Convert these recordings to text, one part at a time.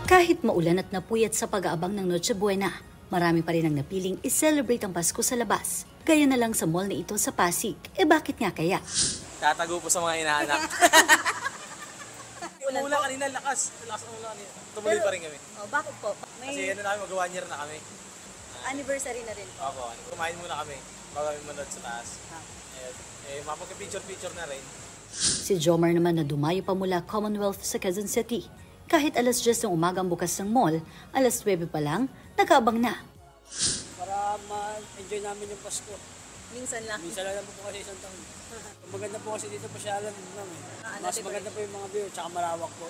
Kahit maulan at napuyat sa pag-aabang ng Noche Buena, marami pa rin ang napiling i-celebrate ang Pasko sa labas. Gaya na lang sa mall na ito sa Pasig. Bakit nga kaya? Tatago po sa mga hinahanap. Umulan kanina, lakas. Lakas ang ulan kanina. Tumuloy pa rin kami. Oh, bakit po? Kasi ano na kami, mag-1 year na kami. Anniversary na rin po. Opo, kumain muna kami bago kami manood sa taas. Mapag-picture-picture na rin. Si Jomar naman na dumayo pa mula Commonwealth sa Quezon City. Kahit alas 10 ng umagang bukas ng mall, alas 9 pa lang, nakaabang na. Para ma-enjoy namin yung Pasko. Minsan lang. Minsan lang po kasi isang taon. Maganda po kasi dito pasyalan namin. Mas maganda po yung mga view, tsaka malawak po.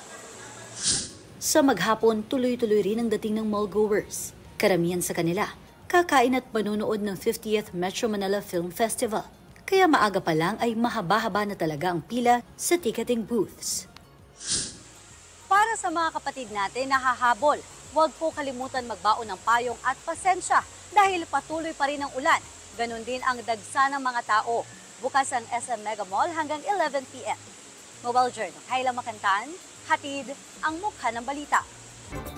Sa maghapon, tuloy-tuloy rin ang dating ng mall-goers. Karamihan sa kanila, kakain at manunood ng 50th Metro Manila Film Festival. Kaya maaga pa lang ay mahaba-haba na talaga ang pila sa ticketing booths. Para sa mga kapatid natin na hahabol, huwag po kalimutan magbaon ng payong at pasensya dahil patuloy pa rin ang ulan. Ganon din ang dagsa ng mga tao. Bukas ang SM Mega Mall hanggang 11 p.m. Mobile Journal, Kayla Makantan, hatid ang mukha ng balita.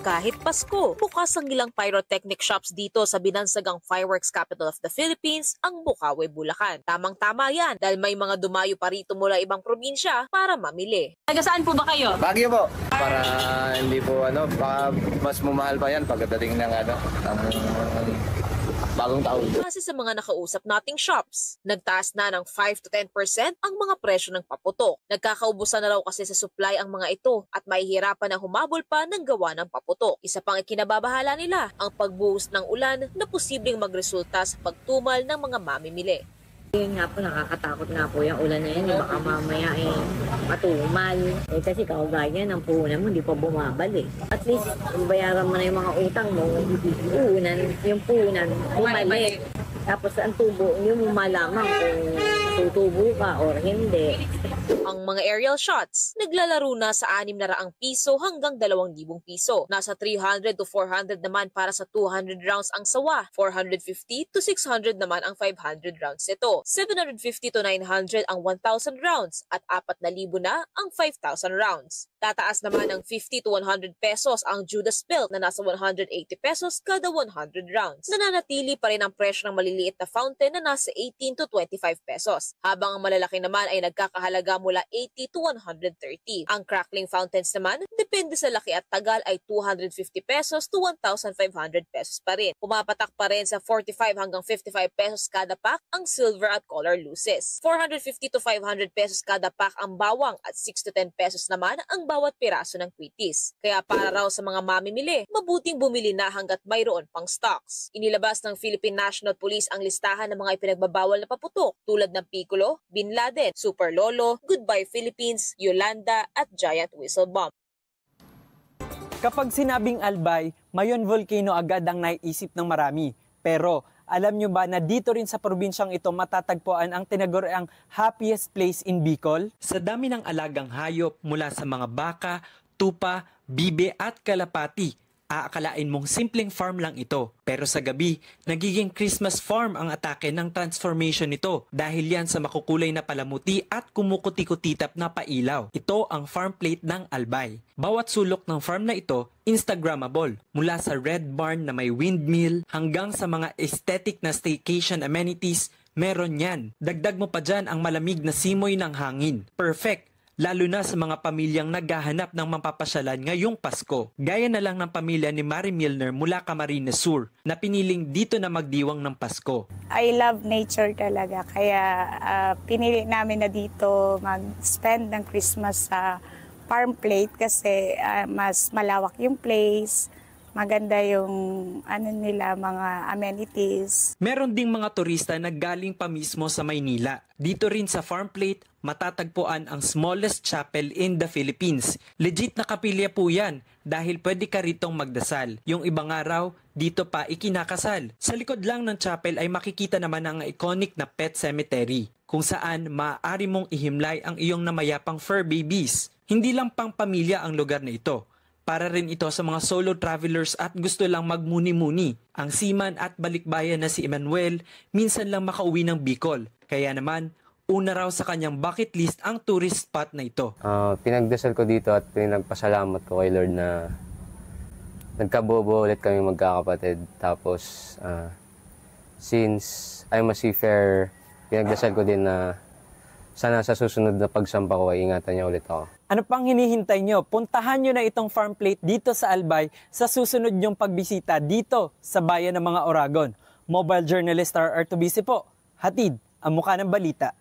Kahit Pasko, bukas ang ilang pyrotechnic shops dito sa binansagang fireworks capital of the Philippines, ang Bukawi, Bulacan. Tamang-tama yan dahil may mga dumayo pa rito mula ibang probinsya para mamili. Taga saan po ba kayo? Baguio po. Para hindi po baka mas mumahal pa yan pagdating ng bagong taon. Kasi sa mga nakausap nating shops, nagtaas na ng 5 to 10% ang mga presyo ng paputok. Nagkakaubusan na raw kasi sa supply ang mga ito at mahihirapan na humabol pa ng gawa ng paputok. Isa pang ikinababahala nila ang pagbuhos ng ulan na posibleng magresulta sa pagtumal ng mga mamimili. Yun nga po, nakakatakot nga po yung ulan na yan. Baka mamaya matumal. Kasi kaugaya ng puhunan mo, hindi pa bumabalik. At least, bayaran mo na yung mga utang mo, yung puhunan, bumalik. Tapos ang tubo, hindi mo malaman kung tutubo ka or hindi. Ang mga aerial shots, naglalaro na sa 600 piso hanggang 2,000 piso. Nasa 300 to 400 naman para sa 200 rounds ang sawa. 450 to 600 naman ang 500 rounds ito. 750 to 900 ang 1,000 rounds at 4,000 na ang 5,000 rounds. Tataas naman ng 50 to 100 pesos ang Judas Belt na nasa 180 pesos kada 100 rounds. Nananatili pa rin ang presyo ng maliliit na fountain na nasa 18 to 25 pesos. Habang ang malalaki naman ay nagkakahalaga mula 80 to 130. Ang crackling fountains naman, depende sa laki at tagal ay 250 pesos to 1,500 pesos pa rin. Pumapatak pa rin sa 45 hanggang 55 pesos kada pack ang silver at color luces. 450 to 500 pesos kada pack ang bawang at 6 to 10 pesos naman ang bawat piraso ng kwitis. Kaya para raw sa mga mamimili, mabuting bumili na hanggat mayroon pang stocks. Inilabas ng Philippine National Police ang listahan ng mga ipinagbabawal na paputok tulad ng Piccolo, Bin Laden, Super Lolo, Goodbye Philippines, Yolanda at Giant Whistle Bomb. Kapag sinabing Albay, Mayon Volcano agad ang naiisip ng marami. Pero alam nyo ba na dito rin sa probinsyang ito matatagpuan ang tinaguriang happiest place in Bicol? Sa dami ng alagang hayop mula sa mga baka, tupa, bibe at kalapati, aakalain mong simpleng farm lang ito. Pero sa gabi, nagiging Christmas farm ang atake ng transformation nito dahil yan sa makukulay na palamuti at kumukuti-kutitap na pailaw. Ito ang farm plate ng Albay. Bawat sulok ng farm na ito, Instagrammable. Mula sa red barn na may windmill hanggang sa mga aesthetic na staycation amenities, meron yan. Dagdag mo pa dyan ang malamig na simoy ng hangin. Perfect! Lalo na sa mga pamilyang naghahanap ng mapapasyalan ngayong Pasko. Gaya na lang ng pamilya ni Mary Milner mula Camarines Sur na piniling dito na magdiwang ng Pasko. I love nature talaga kaya pinili namin na dito mag-spend ng Christmas sa farm plate kasi mas malawak yung place. Maganda yung mga amenities. Meron ding mga turista na galing pa mismo sa Maynila. Dito rin sa farm plate, matatagpuan ang smallest chapel in the Philippines. Legit na kapilya po yan dahil pwede ka ritong magdasal. Yung ibang araw, dito pa ikinakasal. Sa likod lang ng chapel ay makikita naman ang iconic na pet cemetery kung saan maaari mong ihimlay ang iyong namayapang fur babies. Hindi lang pang pamilya ang lugar na ito. Para rin ito sa mga solo travelers at gusto lang magmuni-muni. Ang seaman at balikbayan na si Emmanuel minsan lang makauwi ng Bicol. Kaya naman, una raw sa kanyang bucket list ang tourist spot na ito. Pinagdasal ko dito at pinagpasalamat ko kay Lord na nagkabobo ulit kami magkakapatid. Tapos, since I'm a seafarer, pinagdasal ko din na sana sa susunod na pagsampa ko ay ingatan niya ulit ako. Ano pang hinihintay nyo? Puntahan nyo na itong farm plate dito sa Albay sa susunod nyong pagbisita dito sa bayan ng mga Oragon. Mobile journalist RR Tubisi po, hatid ang mukha ng balita.